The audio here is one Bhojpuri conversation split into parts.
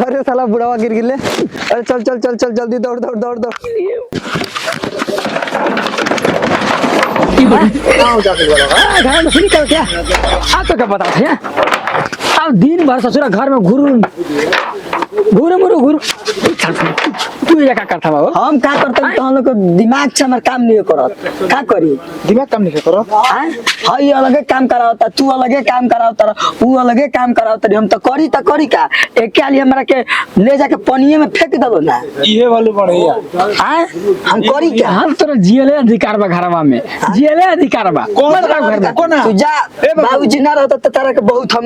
अरे साला बुढ़ावा गिर गिले। अरे चल चल चल चल जल्दी दौड़ दौड़ दौड़ दौड़। घर में सुनी क्या आप तो क्या पता था अब दिन भर ससुरा घर में घुरू तू ये क्या करता बाबू? हम का करते हैं तो हम लोग को दिमाग से हमारे काम नहीं करत का करी दिमाग काम नहीं करो। हाँ ये अलगे काम करावता तू अलगे काम करावता वो अलगे काम करावता हम तो करी का एक क्या लिए हमरा के ले जाके पानी में फेंक दबो ना ये वाले बढ़िया हम करी क्या हम तो जियले अधिकार बा घरवा में जियले अधिकार बा कौन घर में कौन तू जा बाबूजी ना रहता तो तारा के बहुत हम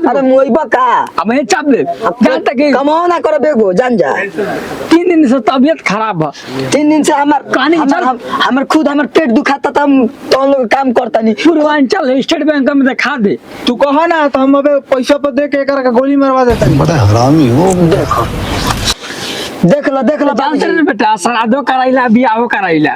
अरे मोइबा का अब ये चाप दे जान तक कमाओ ना करो बेगो जान जा 3 दिन से तबीयत खराब है 3 दिन से हमार खुद हमार पेट दुखाता था हम तो हम लोग काम करता नहीं पूर्वांचल स्टेट बैंक में दिखा दे तू कहा ना तो हम अबे पैसा पर दे के एक का गोली मरवा देता बड़ा हरामी हो। देख लो जानते नहीं बेटा श्राद्धो कराइला बियाहो कराइला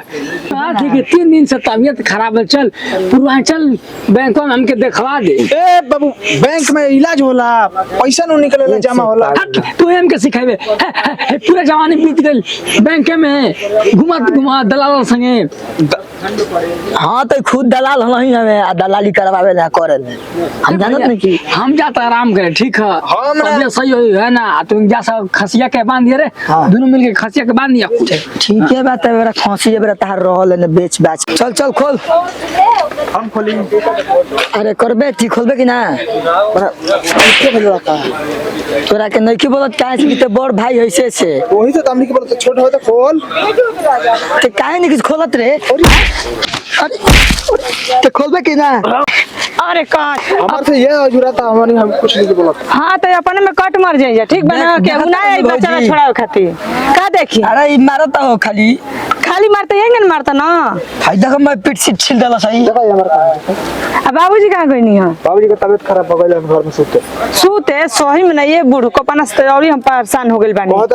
हाँ ठीक है 3 दिन से तबीयत खराब है चल पूर्वांचल बैंक में हमके दिखवा दे। ए बाबू बैंक में इलाज होला पैसा नो निकलेला जमा होला तू हमके सिखावे पूरा जवानी बीत गइल बैंक में घुमा दलाल संगे हाँ तो खुद दलाल नहीं हमें दलाली करवावे ना करे हम जानत नहीं कि हम जाता आराम करे ठीक है तबीयत सही है ना तुम जा सब खसिया के बांध दिए रे दोनों मिलके खसिया के बांध दिया ठीक है बात है मेरा खांसी बेरा तार रहल ने बेच चल चल खोल हम खोली अरे करबे ठीक खोलबे कि ना तोरा के नहीं की बोलत काहे से कि बड़ भाई ऐसे से वही तो हमनी के बोलत छोट हो तो खोल ते काहे नहीं कुछ खोलत रे अरे ते खोलबे कि ना अरे काट हमार से ये अजुरा था हमारी हम कुछ नहीं बोलत। हाँ तो अपने में कट मर जाइए ठीक बना के उना आई बच्चा छोड़ाओ खातिर का देखी अरे ई मारता हो खाली मारते हैं मारता ना फायदा का मैं पीठ से छिल डाला सही देखा ये हमारा अब बाबूजी कहाँ गई नहीं है बाबूजी का तबीयत खराब हो गई घर में सूते सही में नहीं ये बूढ़ को पनस और हम परेशान हो गए बानी बहुत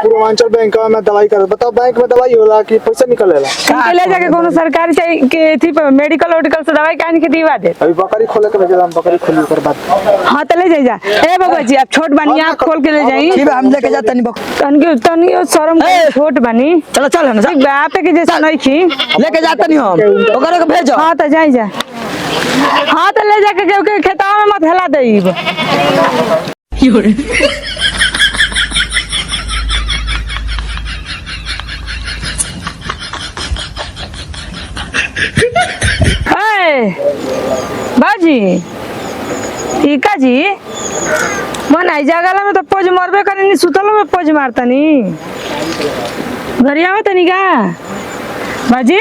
पूर्वांचल बैंक में दवाई कर बताओ बैंक में दवाई होला कि पैसा निकलेला इनके ले जाके कोनो सरकारी के थी मेडिकल से दवाई काहे के दिवा दे अभी बकरी खोले के भेजला हम बकरी खोली कर बाद हां तो ले जाई जा ए बाबा जी आप छोट बानी आप खोल के ले जाई ठीक है हम लेके जाता नहीं तनी शर्म छोट बानी चलो चल ना ठीक बाप के जैसा नहीं खी लेके जाता नहीं हम ओकरे को भेजो हां तो जाई जा हां तो ले जाके के खेतवा में मत हेला देब बाजी टीका जी मन आई जगह में तो पोज मरबे करनी सुतलो में पोज मारतनी घरिया में तनी का बाजी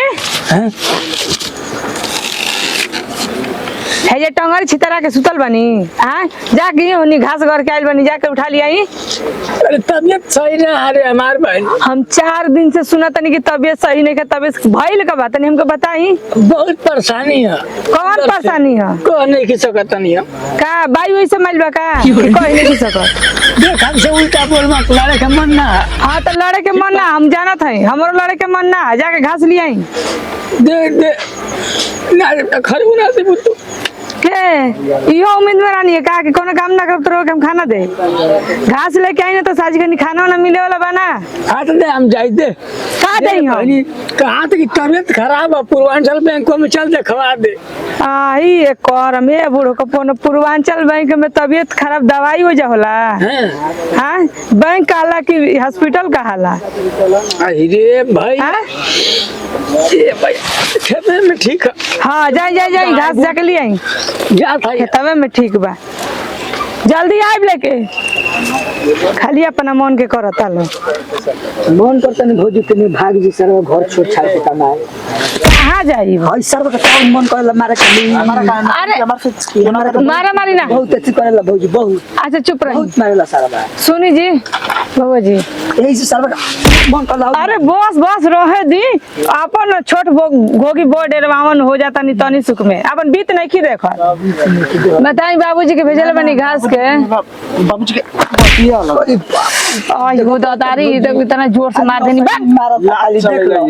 है ये टंगरी छितरा के सुतल बनी हां जाके होनी घास घर के आइल बनी जाके उठा लिया अरे तबीयत सही ना अरे हमार बहन हम 4 दिन से सुना तनी कि तबीयत सही नहीं के तबीयत भइल का बात नहीं हमको बताई बहुत परेशानी है कौन परेशानी है को नहीं की सकत नहीं का बाई वही समझ बा का कोई नहीं की सकत देख हमसे उल्टा बोल मत लड़े के मन ना हां तो लड़े के मन ना हम जानत है हमरो लड़े के मन ना जाके घास ले आई दे ना खरबू ना दे तू के यो उम्मीद में रानी है का कि कोनो काम ना करत रहो कि हम खाना दे घास लेके आई ना तो साज के खाना ना मिले वाला बना हां तो दे हम जाई दे का दे हम कहां तक तबीयत खराब है पूर्वांचल बैंक में चल देखवा दे आई एक कर में बूढ़ो को पूर्वांचल बैंक में तबीयत खराब दवाई हो जा होला हां बैंक काला की हॉस्पिटल का हाला अरे भाई ये भाई खेते में ठीक है हां जाई घास जाके ले आई जा था खेतवे में ठीक बा जल्दी आइब लेके खाली अपना मन के करता लो मन करता नहीं भौजी के भाग जी सर घर छोड़ छाड़ के कमाए कहां जाई भाई सर का कौन मन करे मारे खाली अरे मारा मारी ना बहुत अच्छी करेला भौजी बहुत अच्छा चुप रही बहुत मारेला सारा बा सुनी जी बाबा जी यही से सर मन कर अरे बस रहे दी अपन छोट घोगी बो डेरवावन हो जाता नहीं तनी सुख में अपन बीत नहीं की देखो बताई बाबूजी के भेजले बनी घास के बाबूजी के बतिया आई हो दादारी इतना जोर से मार देनी बा मारा खाली देख लो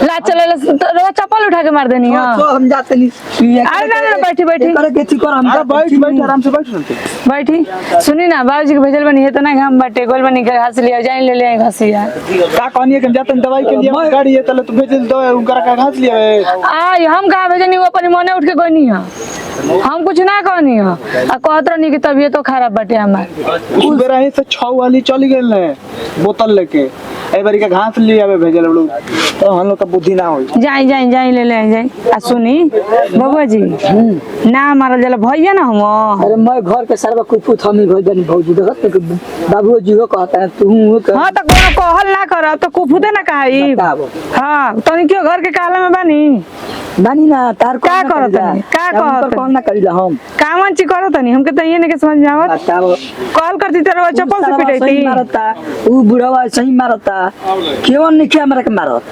ला चले रो चप्पल उठा के मार देनी हां तो हम जाते नहीं अरे ना बैठी बैठी करे के कर हम बैठ बैठ आराम से बैठ सुनते बैठी सुनी ना बाबूजी के भेजल बनी है तो ना हम बाटे गोल बनी के घास लिया जाए ले ले घसिया का कहनी है कि हम जाते हैं दवाई के लिए गाड़ी है तले तू भेज दो उनका का घास लिया है आई हम कहाँ भेजनी वो अपनी मने उठ के कोई नहीं है हम कुछ ना कहनी है आ कहत रहनी कि तबीयत तो खराब बाटे हमार उस बेरा ही से 6 वाली चली गेल है बोतल लेके ए बारी का घास ले आवे भेजल लोग तो हम लोग का बुद्धि ना होई जाई जाई जाई ले ले जाई आ सुनी बबुआ जी ना मारल जाला भैया ना हम अरे मैं घर के सरवा कुछ हम ही भेज देनी भौजी देखत तो बाबू जी को कहता है तू हां तो कोनो कहल ना कर तो कुफुदे ना कहाई बताबो हां तनी क्यों घर के काला में बानी बानी ना तार का करत है का कहत कौन ना करिला हम कामन ची करत नहीं हमके तो ये नहीं के समझ में आवत बताबो कॉल करती तेरे चप्पल से सही पिटाई मारता ऊ बुढ़वा सही मारता क्यों नहीं क्या हमरा के मारत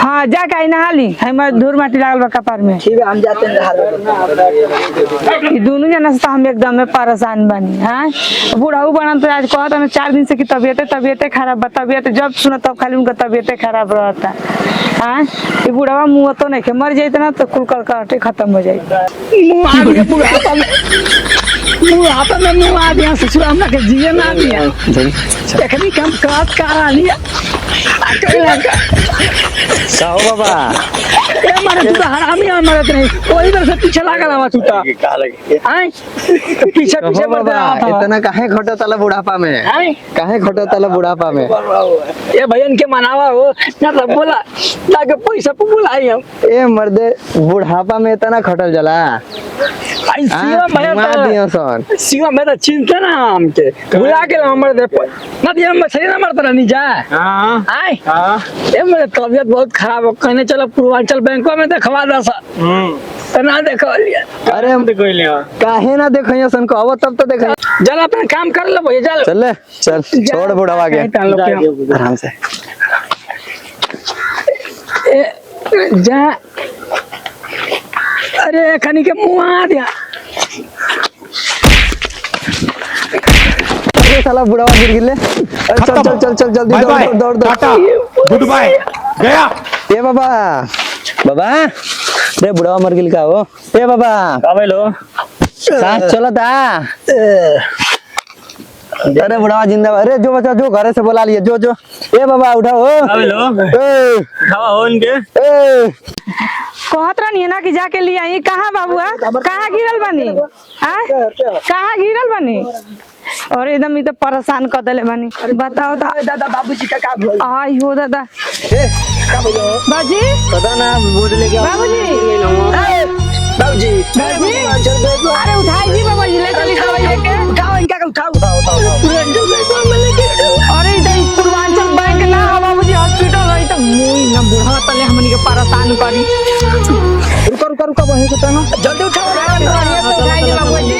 हां जा के ना हाली हम धूर माटी लागल बा कपार में ठीक है हम जाते हैं ई दोनों जना से हम एकदम में परेशान बनी हां बुढ़ाऊ बनन तो आज कहत ना 4 दिन से की तबीयत खराब बा तबीयत जब सुनो तब खाली उनका तबीयत खराब रहता हां ई बुढ़ावा मुंह तो नहीं के मर जाइत ना तो कुल करके खत्म हो जाई मुंह आ गया बुढ़ापा में मुंह आ गया ससुर हमरा के जिए ना दिया देखनी कम काट करा लिया अकेला का साहू बाबा ए मारे तू तो हरामी है मरत नहीं कोई इधर से पीछे लागल हवा तू तो आए तो पीछे पीछे बढ़ रहा था इतना काहे घटत तला बुढ़ापा में आए काहे घटत तला बुढ़ापा में ये भैयन के मनावा हो ना तो बोला लाके पैसा पे बुलाई हम ए मर्दे बुढ़ापा में इतना खटल जला आई सीमा भैया मार दियो सन सीमा में तो चिंता ना हमके बुला के हमर दे ना दिया हम सही ना मरता नहीं जा हां आए हां ए मेरे तबीयत बहुत खराब हो कहने चलो पूर्वांचल बैंकों में देखवा दस तो ना देखो लिया अरे हम देखो ले काहे ना देखइयो सन को अब तब तो देखइ जल अपना काम कर लो भैया चल चल छोड़ बुढ़ावा के आराम से जा अरे खनी के मुंह आ दिया ये साला बुढ़ावा गिर गिले चल जल्दी दौड़ टाटा गुड बाय गया ए बाबा बाबा रे बुढ़ावा मर गिल का हो ए बाबा का भेलो सांस चलता अरे बुढ़ावा जिंदा अरे जो बच्चा जो घरे से बुला लिए जो ए बाबा उठाओ भेलो ए खावा हो इनके कहत रहनी ना कि जाके ले आई कहां बाबूआ कहां गिरल बनी हां कहां गिरल बनी और एकदम ई तो परेशान कर देले बनी बताओ दादा बाबूजी का काम होई आई हो दादा बाजी पता ना बोझ लेके बाबूजी बाबूजी अरे उठाई जी बाबा जी ले चली दवाई लेके उठाओ इनका का उठाओ अरे इधर पूर्वांचल बैंक ना हो बाबूजी हॉस्पिटल है तो मुई ना बुढ़ा तले हमनी के परेशान करी रुका वहीं से तना जल्दी उठाओ उठाई जी बाबूजी